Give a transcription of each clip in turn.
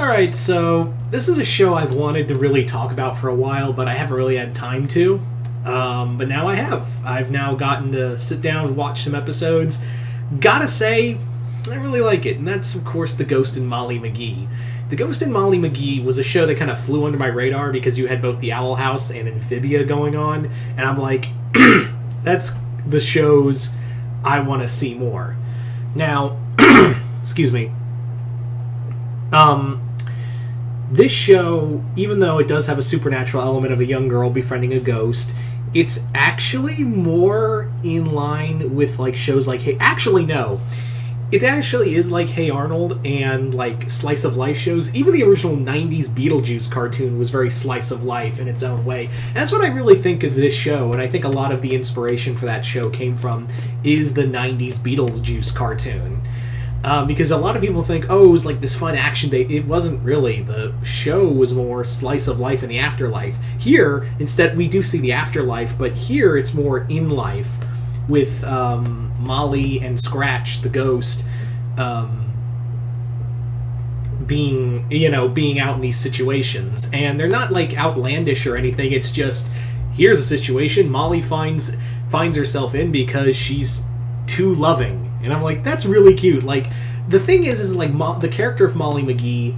Alright, so this is a show I've wanted to really talk about for a while, but I haven't really had time to. But now I have. I've now gotten to sit down and watch some episodes. Gotta say, I really like it, and that's, of course, The Ghost and Molly Mcgee. The Ghost and Molly Mcgee was a show that kind of flew under my radar because you had both the Owl House and Amphibia going on, and I'm like, that's the shows I want to see more. Now, excuse me. This show, even though it does have a supernatural element of a young girl befriending a ghost, it's actually more in line with like shows like Hey, actually no. It actually is like Hey Arnold and like slice of life shows. Even the original 90s Beetlejuice cartoon was very slice of life in its own way. And that's what I really think of this show, and I think a lot of the inspiration for that show came from is the 90s Beetlejuice cartoon. Because a lot of people think, oh, it was like this fun action bait. It wasn't really. The show was more slice of life in the afterlife. Here, instead, we do see the afterlife, but here it's more in life with Molly and Scratch, the ghost, being out in these situations. And they're not like outlandish or anything. It's just, here's a situation Molly finds herself in because she's too loving. And I'm like, that's really cute. Like, the thing is like, the character of Molly Mcgee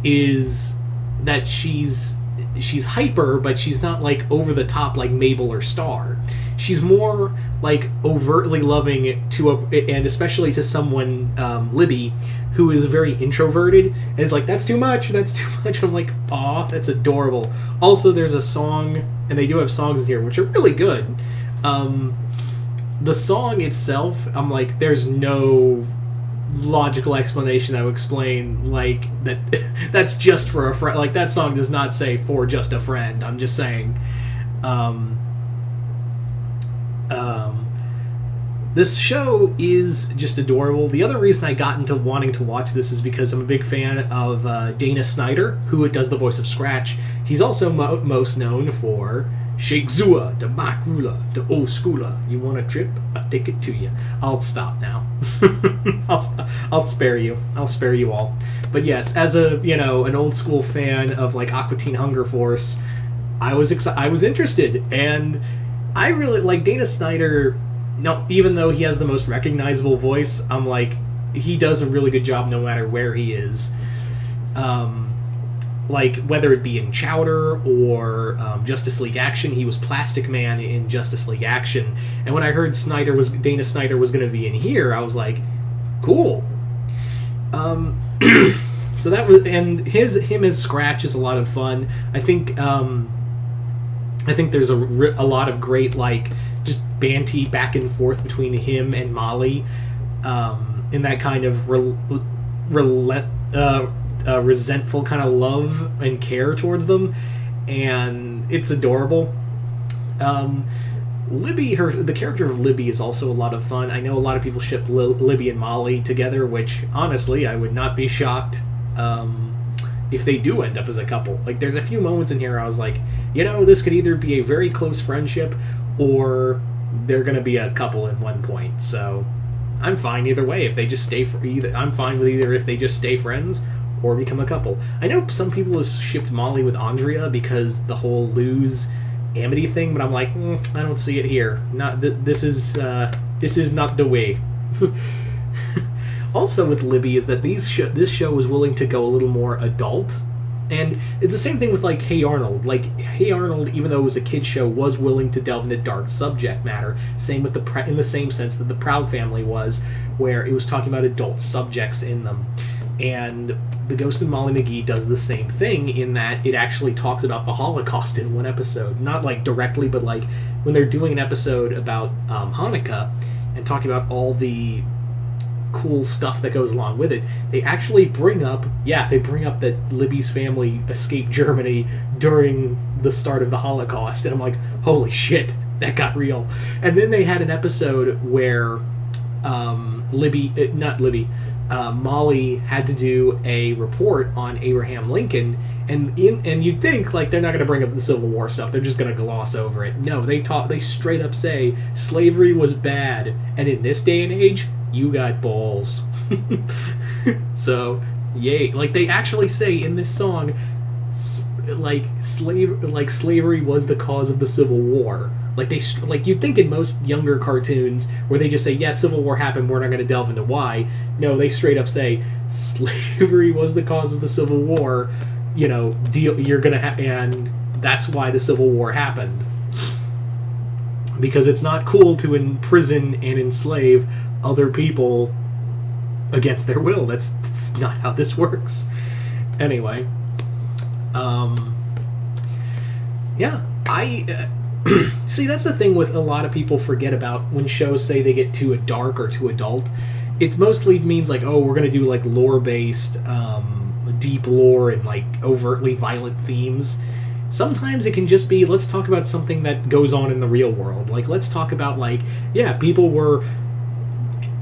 is that she's hyper, but she's not, like, over the top like Mabel or Star. She's more, like, overtly loving and especially to someone, Libby, who is very introverted, and is like, that's too much. I'm like, aw, that's adorable. Also, there's a song, and they do have songs in here, which are really good. The song itself, I'm like, there's no logical explanation that would explain, like, that that's just for a friend. Like, that song does not say for just a friend. I'm just saying. This show is just adorable. The other reason I got into wanting to watch this is because I'm a big fan of Dana Snyder, who does the voice of Scratch. He's also most known for Shake Zua, the Mike Ruler, the old schooler. You want a trip? I'll take it to you. I'll stop now. I'll spare you. I'll spare you all. But yes, as an old school fan of like Aqua Teen Hunger Force, I was interested, and I really like Dana Snyder. No, even though he has the most recognizable voice, I'm like, he does a really good job no matter where he is. Like, whether it be in Chowder or Justice League Action, he was Plastic Man in Justice League Action. And when I heard Dana Snyder was going to be in here, I was like, cool. So that was, and him as Scratch is a lot of fun. I think there's a lot of great, like, just banty back and forth between him and Molly, in that kind of resentful kind of love and care towards them, and it's adorable. Libby, the character of Libby is also a lot of fun. I know a lot of people ship Libby and Molly together, which honestly I would not be shocked if they do end up as a couple. Like, there's a few moments in here I was like, this could either be a very close friendship or they're going to be a couple at one point. So I'm fine either way. If they just stay I'm fine with either if they just stay friends or become a couple. I know some people have shipped Molly with Andrea because the whole Luz Amity thing, but I'm like, I don't see it here. This is not the way. Also with Libby is that this show was willing to go a little more adult, and it's the same thing with like Hey Arnold. Like, Hey Arnold, even though it was a kid's show, was willing to delve into dark subject matter. Same with in the same sense that the Proud Family was, where it was talking about adult subjects in them. And The Ghost and Molly Mcgee does the same thing in that it actually talks about the Holocaust in one episode. Not like directly, but like when they're doing an episode about Hanukkah and talking about all the cool stuff that goes along with it, they actually bring up that Libby's family escaped Germany during the start of the Holocaust, and I'm like, holy shit, that got real. And then they had an episode where Molly had to do a report on Abraham Lincoln, and you'd think like they're not going to bring up the Civil War stuff, they're just going to gloss over it. No, they straight up say slavery was bad, and in this day and age, you got balls. So Yay! Like they actually say in this song, slavery was the cause of the Civil War. Like you'd think in most younger cartoons where they just say, yeah, Civil War happened, we're not going to delve into why. No, they straight up say slavery was the cause of the Civil War. You know, you're gonna and that's why the Civil War happened. Because it's not cool to imprison and enslave other people against their will. That's not how this works. Anyway, yeah, I see. That's the thing with a lot of people forget about when shows say they get too dark or too adult. It mostly means like, oh, we're gonna do like lore-based, deep lore and like overtly violent themes. Sometimes it can just be, let's talk about something that goes on in the real world. Like, let's talk about, like, yeah, people were,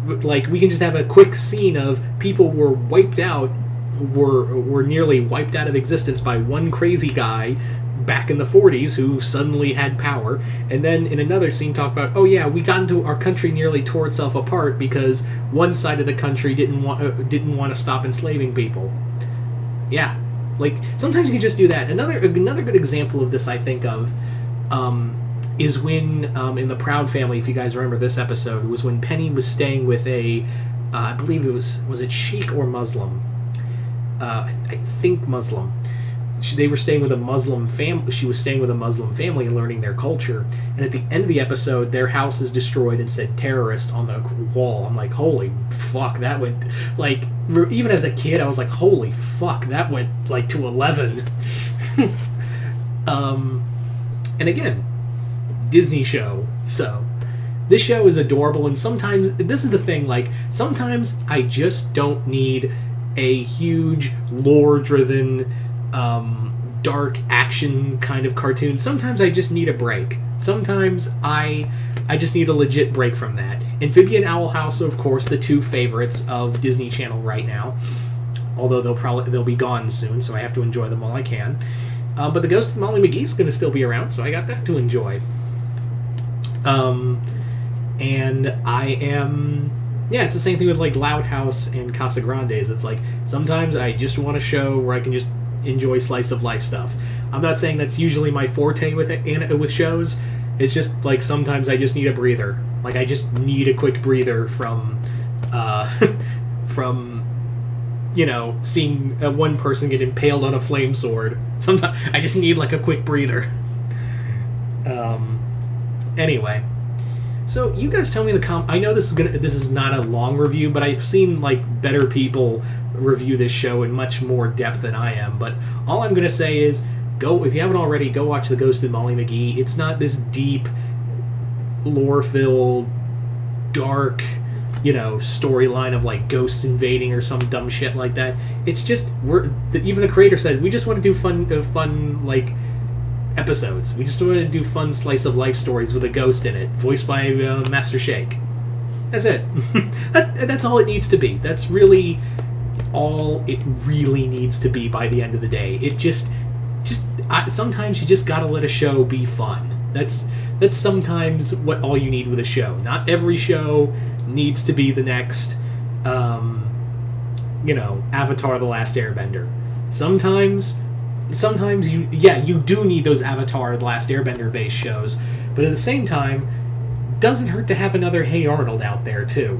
like, we can just have a quick scene of people were wiped out, were nearly wiped out of existence by one crazy guy back in the 40s who suddenly had power. And then in another scene talk about, oh yeah, we got into, our country nearly tore itself apart because one side of the country didn't want to stop enslaving people. Yeah. Like, sometimes you can just do that. Another good example of this I think of is when, in The Proud Family, if you guys remember this episode, was when Penny was staying with a, I believe it was it Sheik or Muslim? I think Muslim. They were staying with a Muslim family. She was staying with a Muslim family and learning their culture. And at the end of the episode, their house is destroyed and said terrorist on the wall. I'm like, holy fuck, that went, like, even as a kid, I was like, holy fuck, that went, like, to 11. And again, Disney show. So, this show is adorable, and sometimes, this is the thing, like, sometimes I just don't need a huge, lore-driven, dark action kind of cartoon. Sometimes I just need a break. Sometimes I just need a legit break from that. Amphibian Owl House, of course, the two favorites of Disney Channel right now. Although they'll be gone soon, so I have to enjoy them while I can. But The Ghost of Molly McGee is going to still be around, so I got that to enjoy. And I am... Yeah, it's the same thing with, like, Loud House and Casa Grandes. It's like, sometimes I just want a show where I can just enjoy slice of life stuff. I'm not saying that's usually my forte with shows. It's just, like, sometimes I just need a breather. Like, I just need a quick breather from, you know, seeing one person get impaled on a flame sword. Sometimes I just need, like, a quick breather. Anyway. So, you guys tell me I know this is not a long review, but I've seen, like, better people review this show in much more depth than I am. But all I'm going to say is, if you haven't already, go watch The Ghost of Molly McGee. It's not this deep, lore-filled, dark, you know, storyline of, like, ghosts invading or some dumb shit like that. It's just, even the creator said, we just want to do fun, like, episodes. We just want to do fun slice-of-life stories with a ghost in it, voiced by Master Shake. That's it. That's all it needs to be. That's really all it really needs to be by the end of the day. It sometimes you just gotta let a show be fun. That's sometimes all you need with a show. Not every show needs to be the next, you know, Avatar: The Last Airbender. Sometimes you do need those Avatar: The Last Airbender based shows, but at the same time, doesn't hurt to have another Hey Arnold out there too.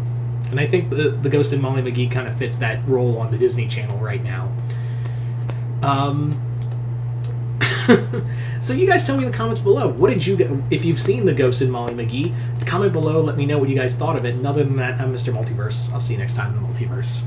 And I think the Ghost and Molly McGee kind of fits that role on the Disney Channel right now. So you guys tell me in the comments below, if you've seen The Ghost and Molly McGee, comment below, let me know what you guys thought of it. And other than that, I'm Mr. Multiverse. I'll see you next time in the Multiverse.